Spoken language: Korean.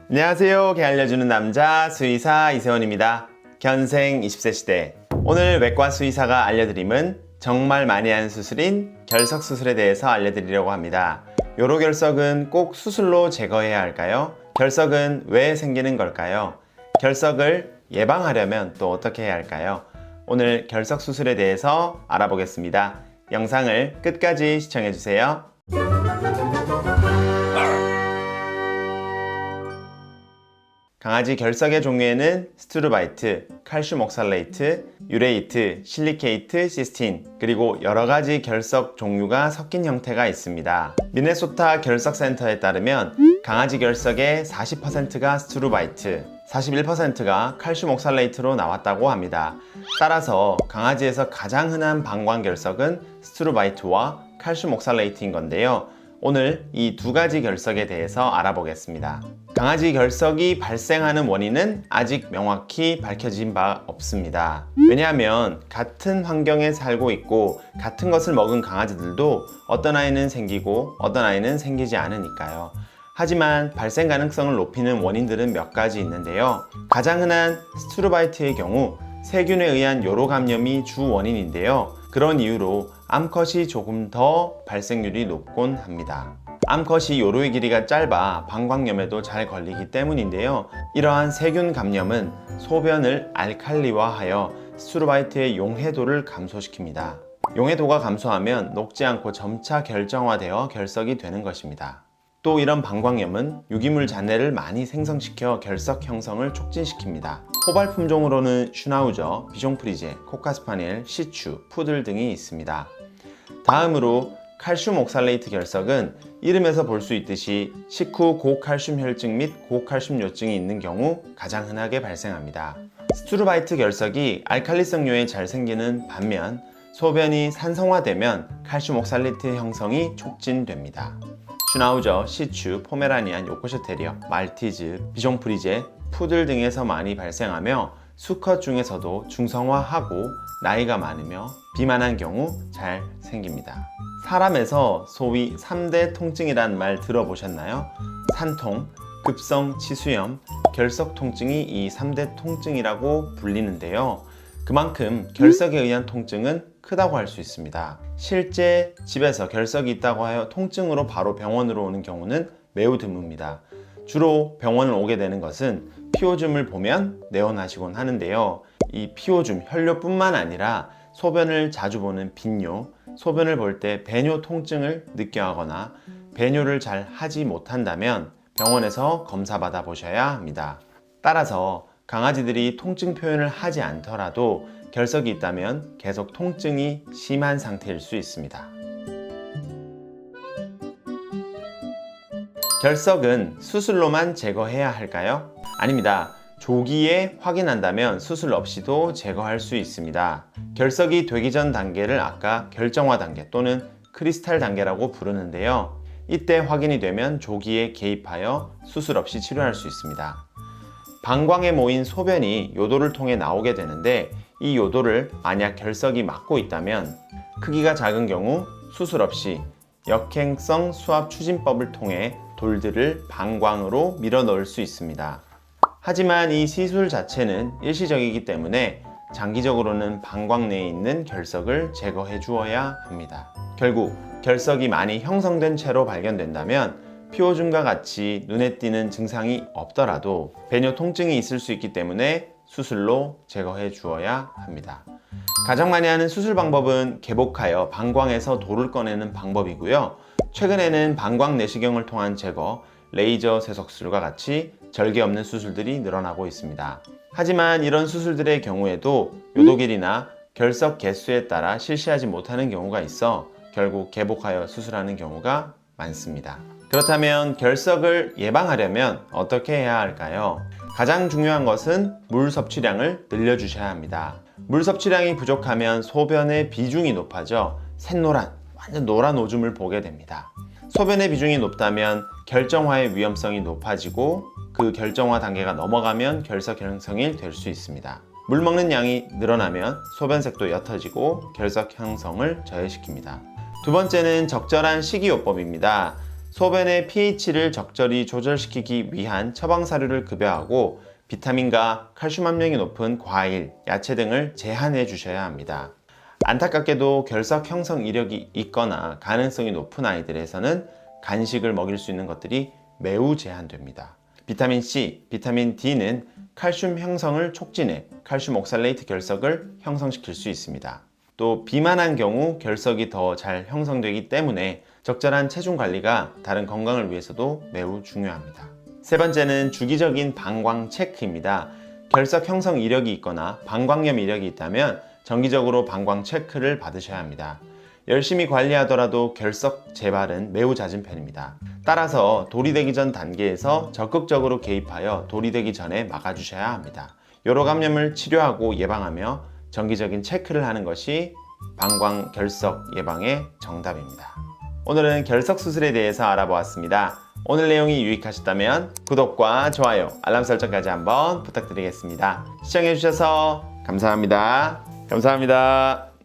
안녕하세요. 개 알려주는 남자 수의사 이세원입니다. 견생 20세 시대. 오늘 외과 수의사가 알려드림은 정말 많이 하는 수술인 결석 수술에 대해서 알려드리려고 합니다. 요로 결석은 꼭 수술로 제거해야 할까요? 결석은 왜 생기는 걸까요? 결석을 예방하려면 또 어떻게 해야 할까요? 오늘 결석 수술에 대해서 알아보겠습니다. 영상을 끝까지 시청해주세요. 강아지 결석의 종류에는 스투르바이트, 칼슘 옥살레이트, 유레이트, 실리케이트, 시스틴, 그리고 여러가지 결석 종류가 섞인 형태가 있습니다. 미네소타 결석센터에 따르면 강아지 결석의 40%가 스투르바이트, 41%가 칼슘 옥살레이트로 나왔다고 합니다. 따라서 강아지에서 가장 흔한 방광 결석은 스투르바이트와 칼슘 옥살레이트인 건데요. 오늘 이 두 가지 결석에 대해서 알아보겠습니다. 강아지 결석이 발생하는 원인은 아직 명확히 밝혀진 바 없습니다. 왜냐하면 같은 환경에 살고 있고 같은 것을 먹은 강아지들도 어떤 아이는 생기고 어떤 아이는 생기지 않으니까요. 하지만 발생 가능성을 높이는 원인들은 몇 가지 있는데요. 가장 흔한 스투르바이트의 경우 세균에 의한 요로 감염이 주 원인인데요. 그런 이유로 암컷이 조금 더 발생률이 높곤 합니다. 암컷이 요로의 길이가 짧아 방광염에도 잘 걸리기 때문인데요. 이러한 세균 감염은 소변을 알칼리화하여 스투르바이트의 용해도를 감소시킵니다. 용해도가 감소하면 녹지 않고 점차 결정화되어 결석이 되는 것입니다. 또 이런 방광염은 유기물 잔해를 많이 생성시켜 결석 형성을 촉진시킵니다. 호발 품종으로는 슈나우저, 비숑프리제, 코카스파니엘, 시추, 푸들 등이 있습니다. 다음으로 칼슘 옥살레이트 결석은 이름에서 볼 수 있듯이 식후 고칼슘 혈증 및 고칼슘 요증이 있는 경우 가장 흔하게 발생합니다. 스투르바이트 결석이 알칼리성뇨에 잘 생기는 반면 소변이 산성화되면 칼슘 옥살레이트 형성이 촉진됩니다. 슈나우저, 시추, 포메라니안, 요크셔 테리어, 말티즈, 비숑프리제, 푸들 등에서 많이 발생하며 수컷 중에서도 중성화하고 나이가 많으며 비만한 경우 잘 생깁니다. 사람에서 소위 3대 통증이란 말 들어보셨나요? 산통, 급성 치수염, 결석 통증이 이 3대 통증이라고 불리는데요. 그만큼 결석에 의한 통증은 크다고 할 수 있습니다. 실제 집에서 결석이 있다고 하여 통증으로 바로 병원으로 오는 경우는 매우 드뭅니다. 주로 병원을 오게 되는 것은 피오줌을 보면 내원하시곤 하는데요. 이 피오줌, 혈뇨뿐만 아니라 소변을 자주 보는 빈뇨, 소변을 볼 때 배뇨 통증을 느껴하거나 배뇨를 잘 하지 못한다면 병원에서 검사받아 보셔야 합니다. 따라서 강아지들이 통증 표현을 하지 않더라도 결석이 있다면 계속 통증이 심한 상태일 수 있습니다. 결석은 수술로만 제거해야 할까요? 아닙니다. 조기에 확인한다면 수술 없이도 제거할 수 있습니다. 결석이 되기 전 단계를 아까 결정화 단계 또는 크리스탈 단계라고 부르는데요. 이때 확인이 되면 조기에 개입하여 수술 없이 치료할 수 있습니다. 방광에 모인 소변이 요도를 통해 나오게 되는데 이 요도를 만약 결석이 막고 있다면 크기가 작은 경우 수술 없이 역행성 수압 추진법을 통해 돌들을 방광으로 밀어 넣을 수 있습니다. 하지만 이 시술 자체는 일시적이기 때문에 장기적으로는 방광 내에 있는 결석을 제거해 주어야 합니다. 결국 결석이 많이 형성된 채로 발견된다면 피오줌과 같이 눈에 띄는 증상이 없더라도 배뇨 통증이 있을 수 있기 때문에 수술로 제거해 주어야 합니다. 가장 많이 하는 수술 방법은 개복하여 방광에서 돌을 꺼내는 방법이고요. 최근에는 방광 내시경을 통한 제거, 레이저 세석술과 같이 절개 없는 수술들이 늘어나고 있습니다. 하지만 이런 수술들의 경우에도 요도 길이나 결석 개수에 따라 실시하지 못하는 경우가 있어 결국 개복하여 수술하는 경우가 많습니다. 그렇다면 결석을 예방하려면 어떻게 해야 할까요? 가장 중요한 것은 물 섭취량을 늘려주셔야 합니다. 물 섭취량이 부족하면 소변의 비중이 높아져 샛노란, 완전 노란 오줌을 보게 됩니다. 소변의 비중이 높다면 결정화의 위험성이 높아지고 그 결정화 단계가 넘어가면 결석 형성이 될 수 있습니다. 물 먹는 양이 늘어나면 소변색도 옅어지고 결석 형성을 저해시킵니다. 두 번째는 적절한 식이요법입니다. 소변의 pH를 적절히 조절시키기 위한 처방사료를 급여하고 비타민과 칼슘 함량이 높은 과일, 야채 등을 제한해 주셔야 합니다. 안타깝게도 결석 형성 이력이 있거나 가능성이 높은 아이들에서는 간식을 먹일 수 있는 것들이 매우 제한됩니다. 비타민 C, 비타민 D는 칼슘 형성을 촉진해 칼슘 옥살레이트 결석을 형성시킬 수 있습니다. 또 비만한 경우 결석이 더 잘 형성되기 때문에 적절한 체중 관리가 다른 건강을 위해서도 매우 중요합니다. 세 번째는 주기적인 방광 체크입니다. 결석 형성 이력이 있거나 방광염 이력이 있다면 정기적으로 방광 체크를 받으셔야 합니다. 열심히 관리하더라도 결석 재발은 매우 잦은 편입니다. 따라서 돌이 되기 전 단계에서 적극적으로 개입하여 돌이 되기 전에 막아주셔야 합니다. 요로 감염을 치료하고 예방하며 정기적인 체크를 하는 것이 방광 결석 예방의 정답입니다. 오늘은 결석 수술에 대해서 알아보았습니다. 오늘 내용이 유익하셨다면 구독과 좋아요, 알람 설정까지 한번 부탁드리겠습니다. 시청해주셔서 감사합니다. 감사합니다.